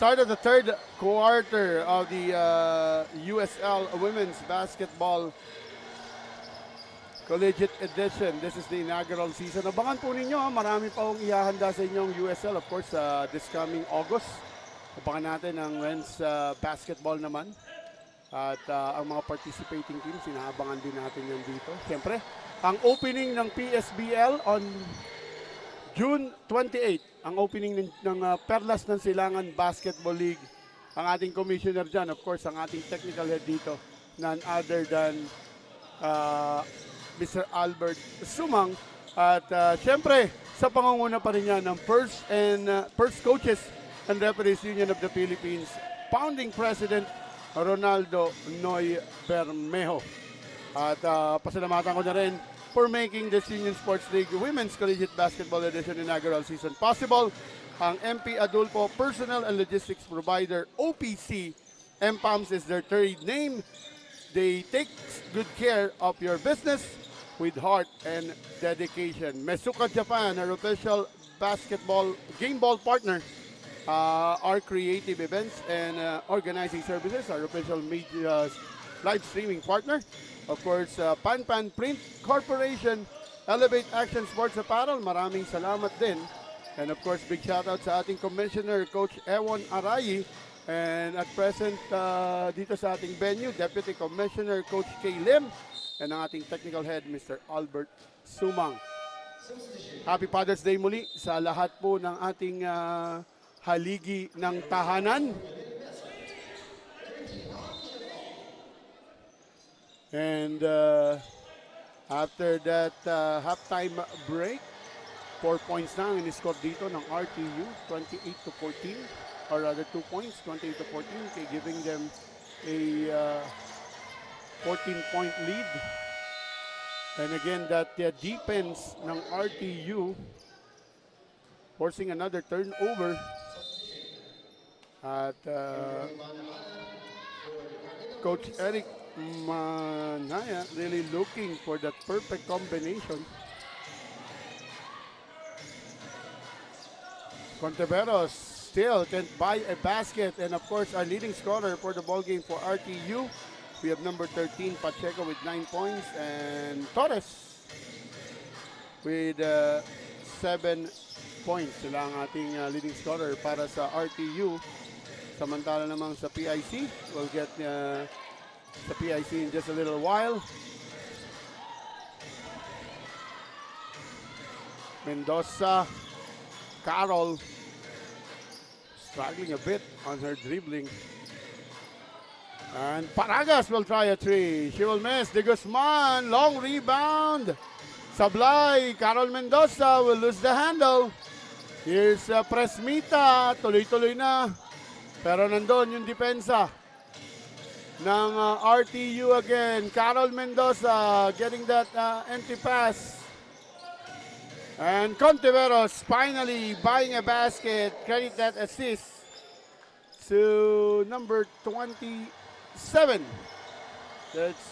Start of the third quarter of the USL Women's Basketball Collegiate Edition. This is the inaugural season. Abangan po ninyo, marami pa akong ihahanda sa inyong USL. Of course, this coming August. Abangan natin ang men's basketball naman. At ang mga participating teams, inaabangan din natin yan dito. Siyempre, ang opening ng PSBL on June 28, ang opening ng Perlas ng Silangan Basketball League. Ang ating commissioner dyan, of course, ang ating technical head dito, none other than Mr. Albert Sumang. At syempre, sa pangunguna pa rin yan ng First Coaches and Referees Union of the Philippines, founding president Ronaldo Noy Bermejo. At pasalamatan ko na rin for making this Union Sports League Women's Collegiate Basketball Edition inaugural season possible. Ang MP Adulfo Personal and Logistics Provider, OPC, MPAMS is their trade name. They take good care of your business with heart and dedication. Mesuka Japan, our official basketball game ball partner, our creative events and organizing services, our official media live streaming partner. Of course, Pan Print Corporation, Elevate Action Sports Apparel, maraming salamat din. And of course, big shout out sa ating Commissioner, Coach Ewon Arayi. And at present, dito sa ating venue, Deputy Commissioner, Coach Kay Lim. And ang ating technical head, Mr. Albert Sumang. Happy Father's Day muli sa lahat po ng ating haligi ng tahanan. And after that halftime break, 4 points na ang in-score dito ng RTU, 28-14, or rather 2 points, 28-14, giving them a 14-point lead. And again, that defense ng RTU forcing another turnover at Coach Eric Manaya really looking for that perfect combination. Conteveros still can't buy a basket, and of course our leading scorer for the ball game for RTU, we have number 13 Pacheco with 9 points and Torres with 7 points. Sila ang ating leading scorer para sa RTU. Samantala namang sa PIC, we'll get the PIC in just a little while. Mendoza, Carol, struggling a bit on her dribbling. And Paragas will try a three. She will miss. De Guzman, long rebound. Sablay, Carol Mendoza will lose the handle. Here's Presmita, tuloy-tuloy na. Pero nandun yung depensa ng RTU again. Carol Mendoza getting that empty pass. And Conteveros finally buying a basket. Credit that assist to number 27. That's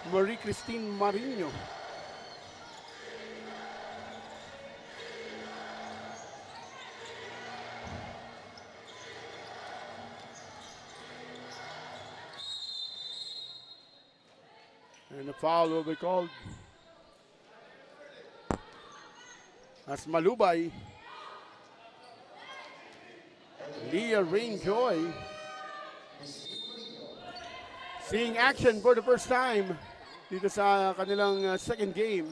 Marie Christine Marino. And the foul will be called as Malubay. Leah Rainjoy seeing action for the first time dito sa kanilang second game.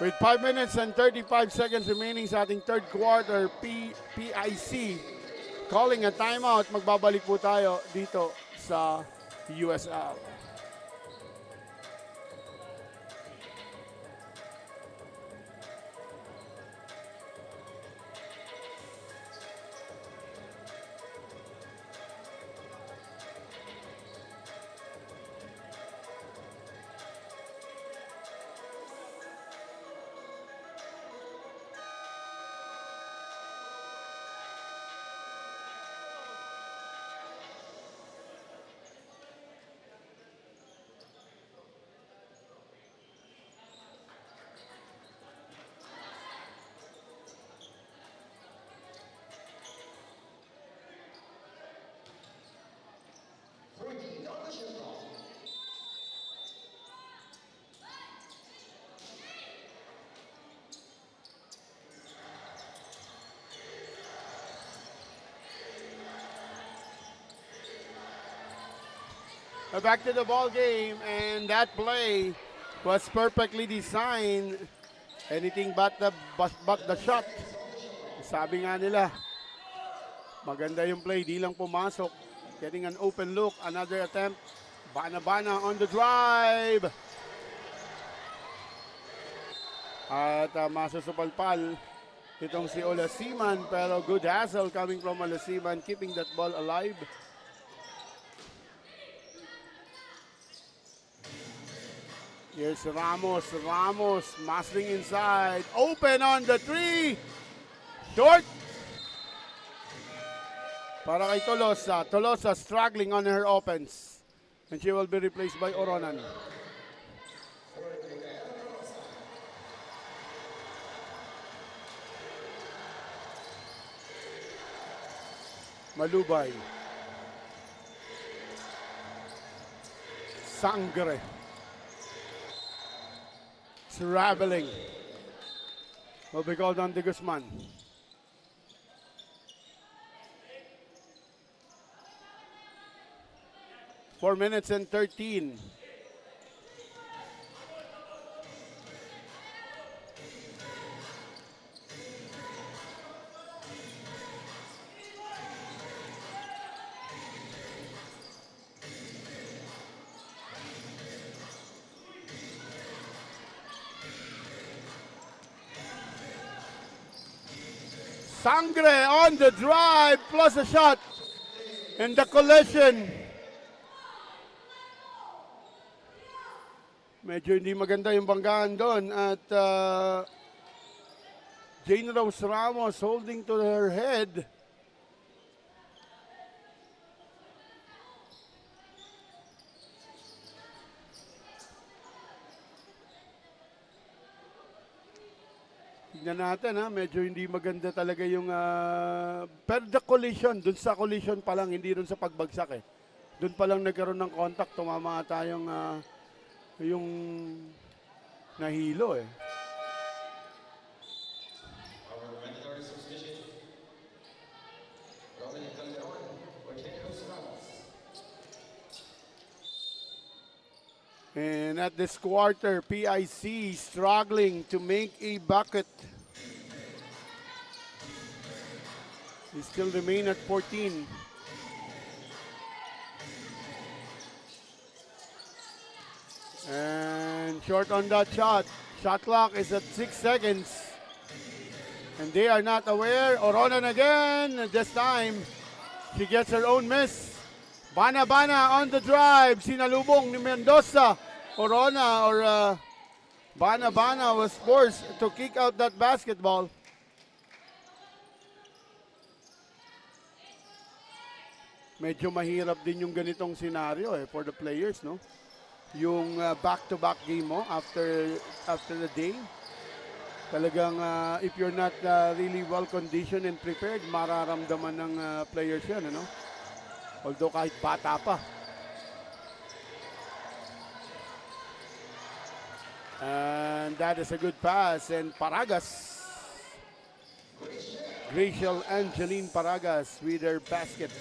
With 5 minutes and 35 seconds remaining sa ating third quarter, PIC calling a timeout. Magbabalik po tayo dito sa USL. Back to the ball game, and that play was perfectly designed. Anything but the shot. Sabi nga nila, maganda yung play, di lang pumasok. Getting an open look, another attempt. Bana on the drive. At masusupalpal itong si Olasiman, pero good hustle coming from Olasiman, keeping that ball alive. Here's Ramos muscling inside, open on the three, short. Para kay Tolosa struggling on her offense, and she will be replaced by Oronan. Malubay. Sangre. Traveling. Will be called on de Guzman. Four minutes and 13. Sangre on the drive plus a shot in the collision. Medyo hindi maganda yung banggaan doon at Jane Rose Ramos holding to her head. Tignan natin medyo hindi maganda talaga yung pero the collision, dun sa collision pa lang, hindi dun sa pagbagsak Dun pa lang nagkaroon ng contact, tumama tayong yung nahilo And at this quarter, PIC struggling to make a bucket. They still remain at 14. And short on that shot. Shot clock is at 6 seconds. And they are not aware. Oronan again. This time, she gets her own miss. Bana on the drive. Sinalubong ni Mendoza. Orona or Bana was forced to kick out that basketball. Medyo mahirap din yung ganitong senaryo for the players, no? Yung back-to-back game mo after the day. Talagang if you're not really well conditioned and prepared, mararamdaman ng players yan, ano? Although kahit bata pa. And that is a good pass. And Paragas, Gracial Angeline Paragas with her basket.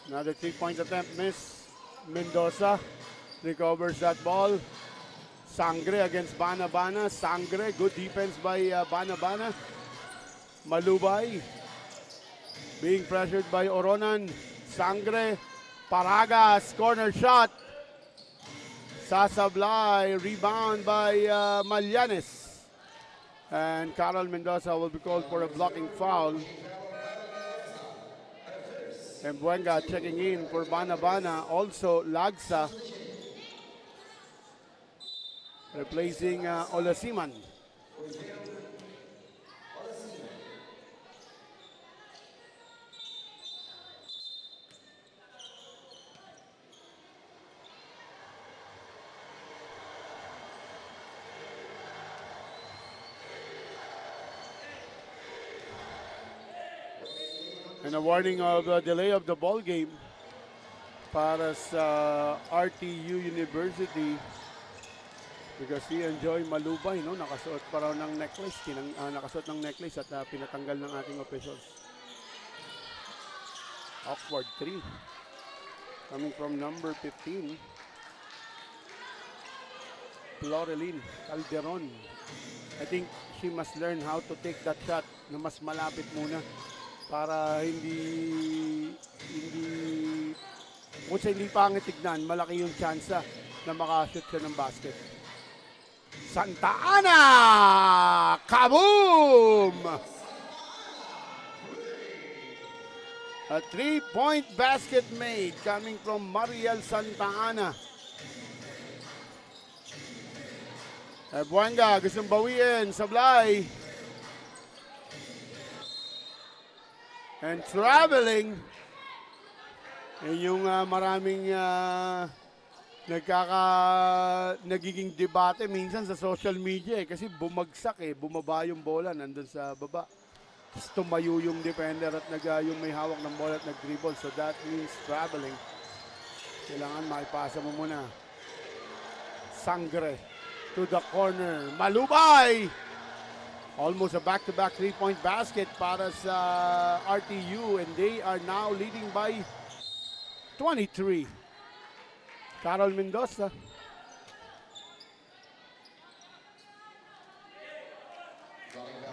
Another 3-point attempt miss. Mendoza recovers that ball. Sangre against Bana. Sangre, good defense by Bana. Malubay being pressured by Oronan. Sangre, Paragas, corner shot. Sasablay, rebound by Malyanes. And Carol Mendoza will be called for a blocking foul. And Buenga checking in for Bana. Also Lagsa replacing Olasiman. And a warning of delay of the ball game para sa RTU University because si Enjoy Malubay, no, nakasuot pa raw ng necklace, nakasuot ng necklace at pinatanggal ng ating officials. Awkward 3. Coming from number 15. Floreline Calderon. I think she must learn how to take that shot na mas malapit muna para hindi kung sa hindi pangit tignan, malaki yung tsansa na makashoot siya ng basket. Santa Ana! Kaboom! A 3-point basket made coming from Mariel Santa Ana. Buanga, gustong bawiin, Sablay. And traveling. Yung maraming nagiging debate minsan sa social media kasi bumagsak bumaba yung bola nandun sa baba. Tapos tumayo yung defender at yung may hawak ng bola at nag-dribble. So that means traveling. Kailangan maipasa mo muna. Sangre to the corner. Malubay! Almost a back-to-back 3-point basket para sa RTU and they are now leading by 23. Carol Mendoza.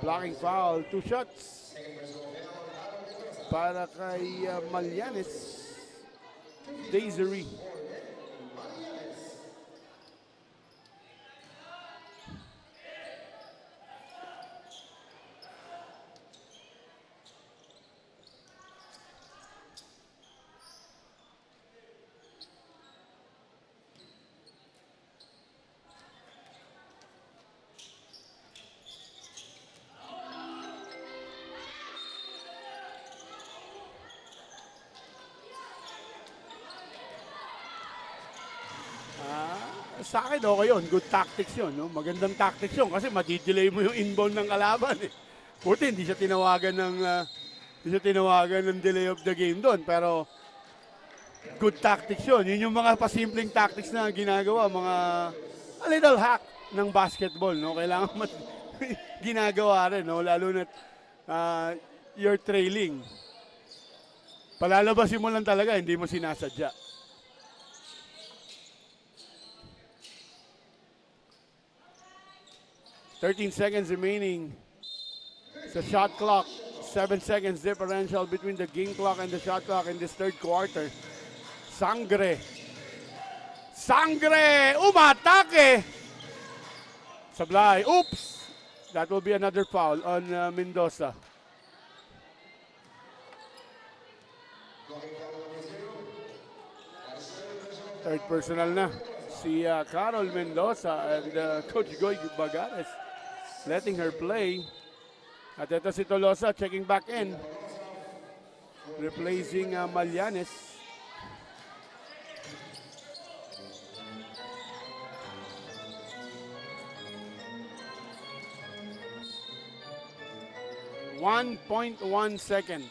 Blocking foul. 2 shots. Para kay Malyanes. Desiree. Sa akin, okay yun. Good tactics yun. No? Magandang tactics yun kasi madidelay mo yung inbound ng kalaban. Buti, hindi siya tinawagan ng delay of the game doon. Pero, good tactics yun. Yun yung mga pasimpleng tactics na ginagawa. Mga a little hack ng basketball. No? Kailangan ginagawa rin. No? Lalo na you're trailing. Palalabasin mo lang talaga, hindi mo sinasadya. 13 seconds remaining. It's a shot clock. 7 seconds differential between the game clock and the shot clock in this third quarter. Sangre. Sangre! Umatake! Sablay. Oops! That will be another foul on Mendoza. Third personal na. Si Carol Mendoza and Coach Goy Bagares letting her play. At ito si Tolosa checking back in. Replacing Malyanes. .1 second.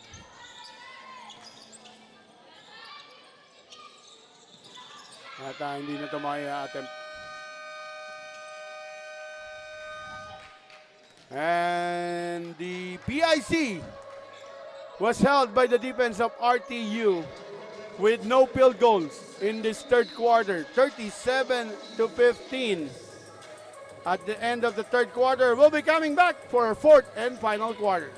At hindi na ito attempt. And the PIC was held by the defense of RTU with no field goals in this third quarter. 37-15. At the end of the third quarter, we'll be coming back for our fourth and final quarter.